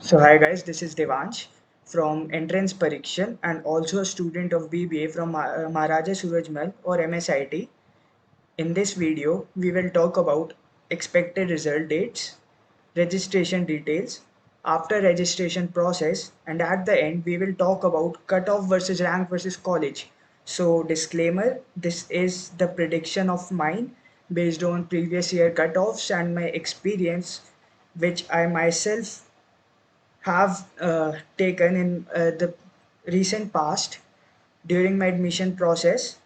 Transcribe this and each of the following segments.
So hi guys, this is Devansh from Entrance Parikshan and also a student of BBA from Maharaja Surajmal or MSIT. In this video, we will talk about expected result dates, registration details, after registration process, and at the end we will talk about cutoff versus rank versus college. So disclaimer, this is the prediction of mine based on previous year cutoffs and my experience which I myself have taken in the recent past during my admission process.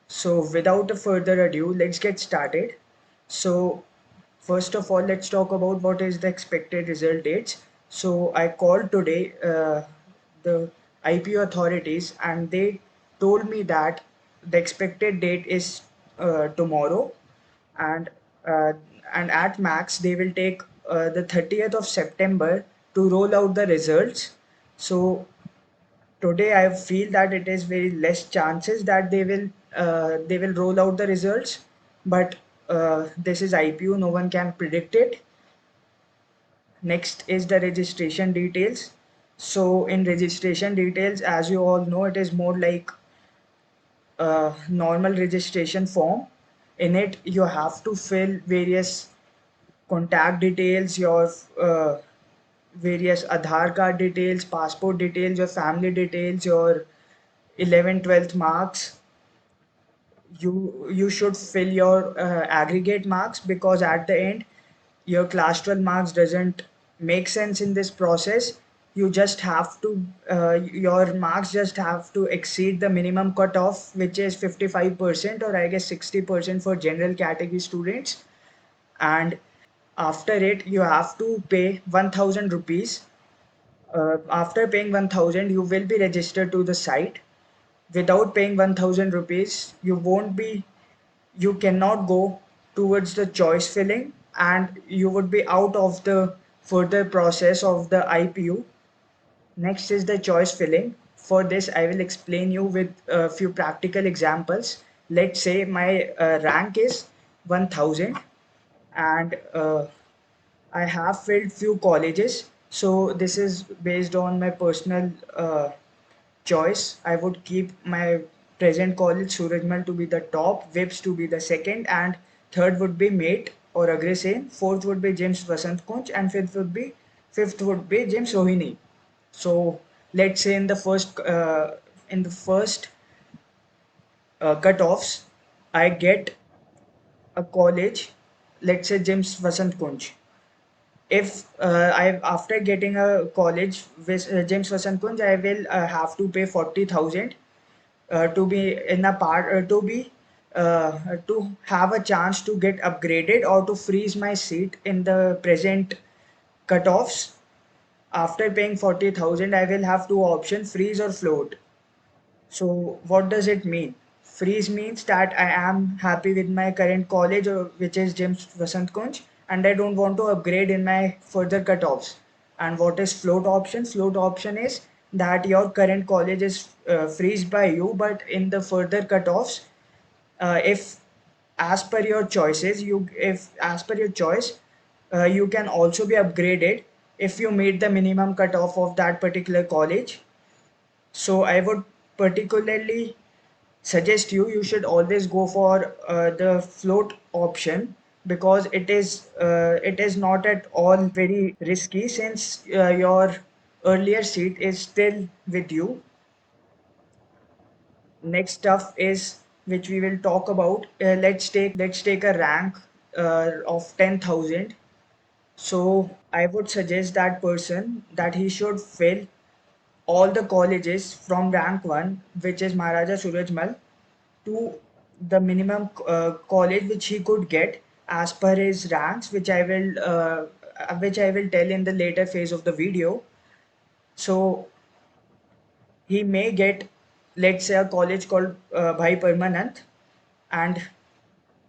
So, without a further ado, let's get started. So, first of all, let's talk about what is the expected result dates. So, I called today the IPO authorities and they told me that the expected date is tomorrow, and uh, and at max they will take the 30th of September to roll out the results. So today I feel that it is very less chances that they will roll out the results, but this is IPO, no one can predict it. Next is the registration details. So in registration details, as you all know, it is more like a normal registration form. In it you have to fill various contact details, your various Aadhaar card details, passport details, your family details, your 11th 12th marks. You should fill your aggregate marks, because at the end your class 12 marks doesn't make sense in this process. You just have to your marks just have to exceed the minimum cutoff, which is 55%, or I guess 60% for general category students. And after it you have to pay 1000 rupees. After paying 1000 you will be registered to the site. Without paying 1000 rupees you cannot go towards the choice filling, and you would be out of the further process of the IPU. Next is the choice filling. For this I will explain you with a few practical examples. Let's say my rank is 1000, and I have filled few colleges. So this is based on my personal choice. I would keep my present college Surajmal to be the top, Vips to be the second, and third would be Mate or Agrasen. Fourth would be James Vasant Kunj, and fifth would be James Rohini. So let's say in the first cutoffs, I get a college. Let's say James Vasant Kunj. If I after getting a college with James Vasant Kunj, I will have to pay 40,000 to be in a part to have a chance to get upgraded or to freeze my seat in the present cutoffs. After paying 40,000, I will have two options: freeze or float. So what does it mean? Freeze means that I am happy with my current college, which is James Vasant Kunj, and I don't want to upgrade in my further cutoffs. And what is float option? Float option is that your current college is freezed by you, but in the further cutoffs, if as per your choices, if as per your choice, you can also be upgraded if you meet the minimum cutoff of that particular college. So I would particularly suggest you should always go for the float option, because it is not at all very risky, since your earlier seat is still with you. Next stuff is which we will talk about. Let's take a rank of 10,000. So I would suggest that person that he should fill all the colleges from rank 1, which is Maharaja Surajmal, to the minimum college which he could get as per his ranks, which I will tell in the later phase of the video. So he may get, let's say, a college called Bhai Parmanand, and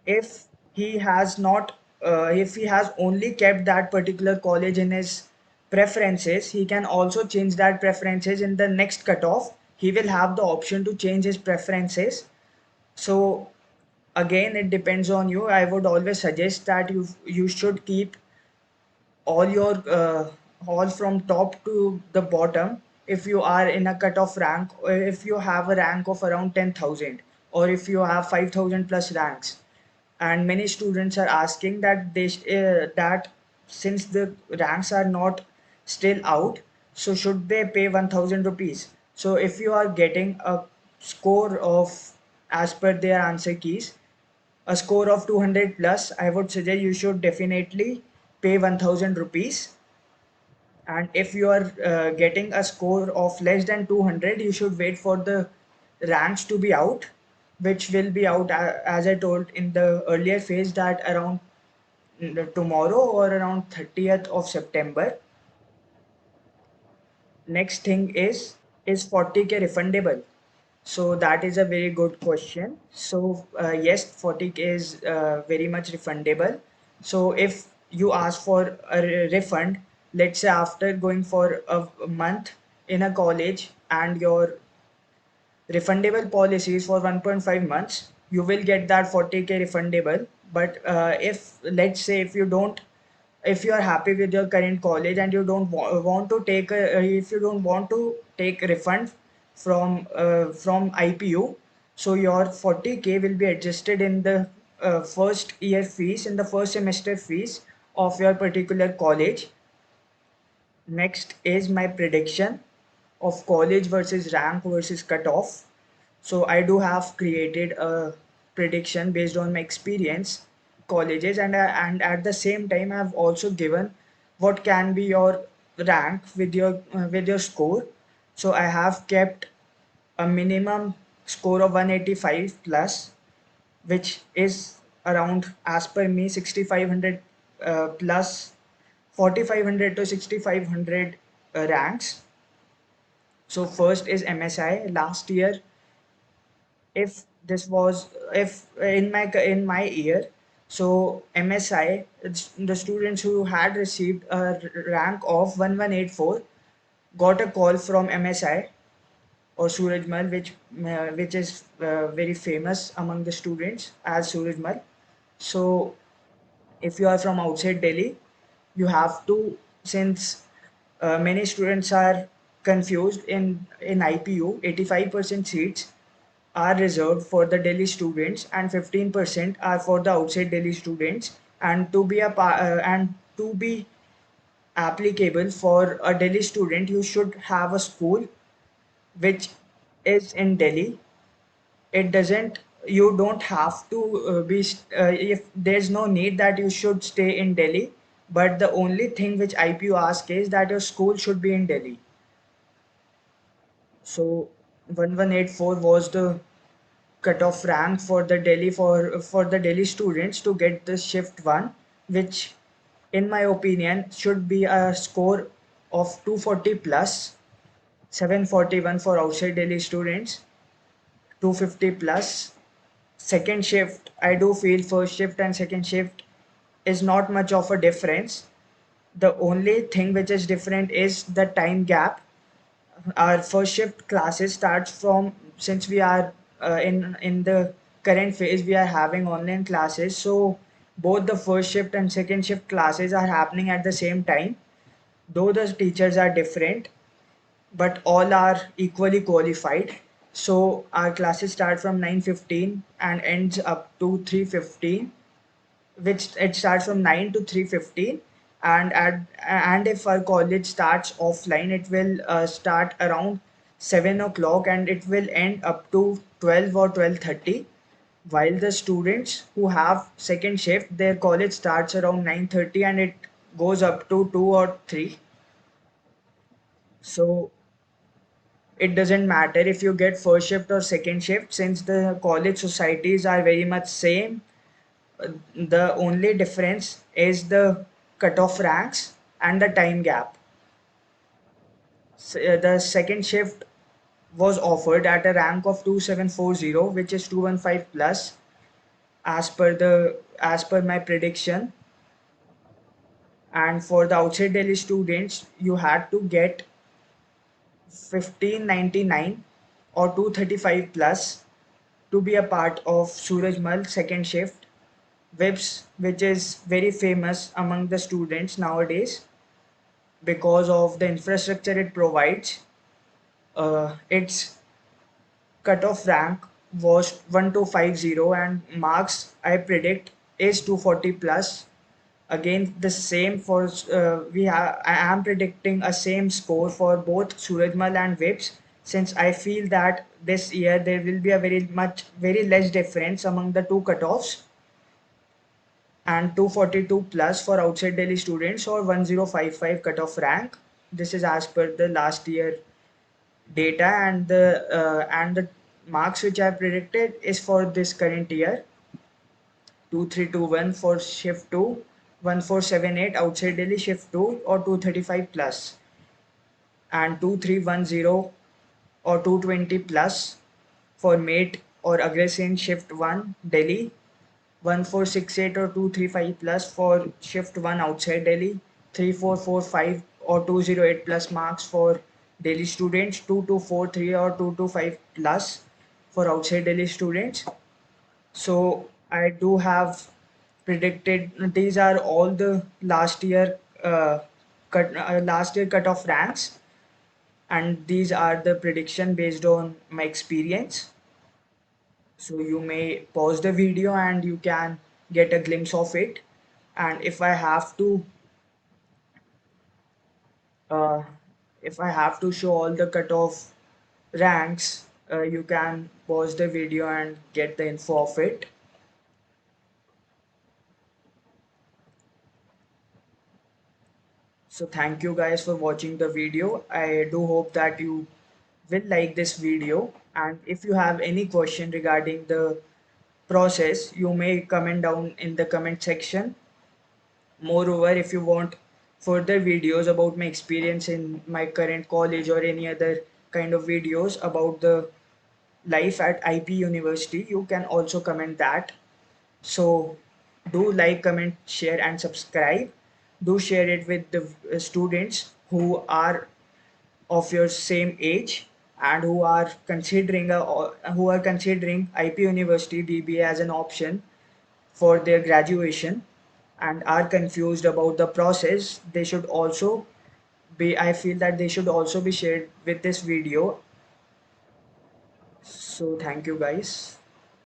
if he has not if he has only kept that particular college in his preferences, he can also change that preferences in the next cutoff. He will have the option to change his preferences. So again, it depends on you. I would always suggest that you should keep all your all from top to the bottom, if you are in a cutoff rank, or if you have a rank of around 10,000, or if you have 5,000 plus ranks. And many students are asking that that since the ranks are not still out, so should they pay 1,000 rupees? So if you are getting a score of, as per their answer keys, a score of 200 plus, I would suggest you should definitely pay 1,000 rupees. And if you are getting a score of less than 200, you should wait for the ranks to be out, which will be out, as I told in the earlier phase, that around tomorrow or around 30th of September. Next thing is 40K refundable? So that is a very good question. So yes, 40K is very much refundable. So if you ask for a refund, let's say after going for a month in a college and your refundable policies for 1.5 months, you will get that 40K refundable. But if, let's say, if you don't, if you are happy with your current college and you don't want to take if you don't want to take refund from IPU, so your 40K will be adjusted in the first year fees, in the first semester fees of your particular college. Next is my prediction of college versus rank versus cutoff. So I do have created a prediction based on my experience colleges, and at the same time I've also given what can be your rank with your score. So I have kept a minimum score of 185 plus, which is around, as per me, 6500 plus 4500 to 6500 ranks. So first is MSI. Last year, if this was, if in my year, so MSI, it's the students who had received a rank of 1184 got a call from MSI or Surajmal, which is very famous among the students as Surajmal. So if you are from outside Delhi, you have to, since many students are confused in IPU, 85% seats are reserved for the Delhi students and 15% are for the outside Delhi students. And to be applicable for a Delhi student, you should have a school which is in Delhi. It doesn't, you don't have to if there's no need that you should stay in Delhi, but the only thing which IPU asks is that your school should be in Delhi. So 1184 was the cutoff rank for the Delhi, for the Delhi students to get the shift one, which in my opinion should be a score of 240 plus, 741 for outside Delhi students, 250 plus. Second shift, I do feel first shift and second shift is not much of a difference. The only thing which is different is the time gap. Our first shift classes starts from, since we are in the current phase, we are having online classes. So both the first shift and second shift classes are happening at the same time. Though the teachers are different, but all are equally qualified. So our classes start from 9:15 and ends up to 3:15, which it starts from 9 to 3:15. And if our college starts offline, it will start around 7 o'clock and it will end up to 12 or 12:30. While the students who have second shift, their college starts around 9:30 and it goes up to 2 or 3. So it doesn't matter if you get first shift or second shift, since the college societies are very much same. The only difference is the cutoff ranks and the time gap. The second shift was offered at a rank of 2740, which is 215 plus, as per my prediction. And for the outside Delhi students, you had to get 1599 or 235 plus to be a part of Surajmal second shift, which is very famous among the students nowadays. because of the infrastructure it provides. Its cutoff rank was 1250 and marks I predict is 240 plus. Again, the same for I am predicting a same score for both Surajmal and Vips, since I feel that this year there will be a very less difference among the two cutoffs, and 242 plus for outside Delhi students or 1055 cutoff rank. This is as per the last year data, and the marks which I predicted is for this current year: 2321 for shift 2, 1478 outside Delhi shift 2 or 235 plus, and 2310 or 220 plus for mate or aggressive shift 1 Delhi, 1468 or 235 plus for shift 1 outside Delhi, 3445 or 208 plus marks for Delhi students, 2243 or 225 plus for outside Delhi students. So I do have predicted, these are all the last year cutoff ranks, and these are the prediction based on my experience. So you may pause the video and you can get a glimpse of it. And uh, if I have to show all the cutoff ranks, you can pause the video and get the info of it. So thank you guys for watching the video. I do hope that you will like this video, and if you have any question regarding the process, you may comment down in the comment section. Moreover, if you want further videos about my experience in my current college or any other kind of videos about the life at IP University, you can also comment that. So do like, comment, share, and subscribe. Do share it with the students who are of your same age and who are considering IP University BBA as an option for their graduation and are confused about the process. They should also be, I feel that they should also be shared with this video. So thank you guys.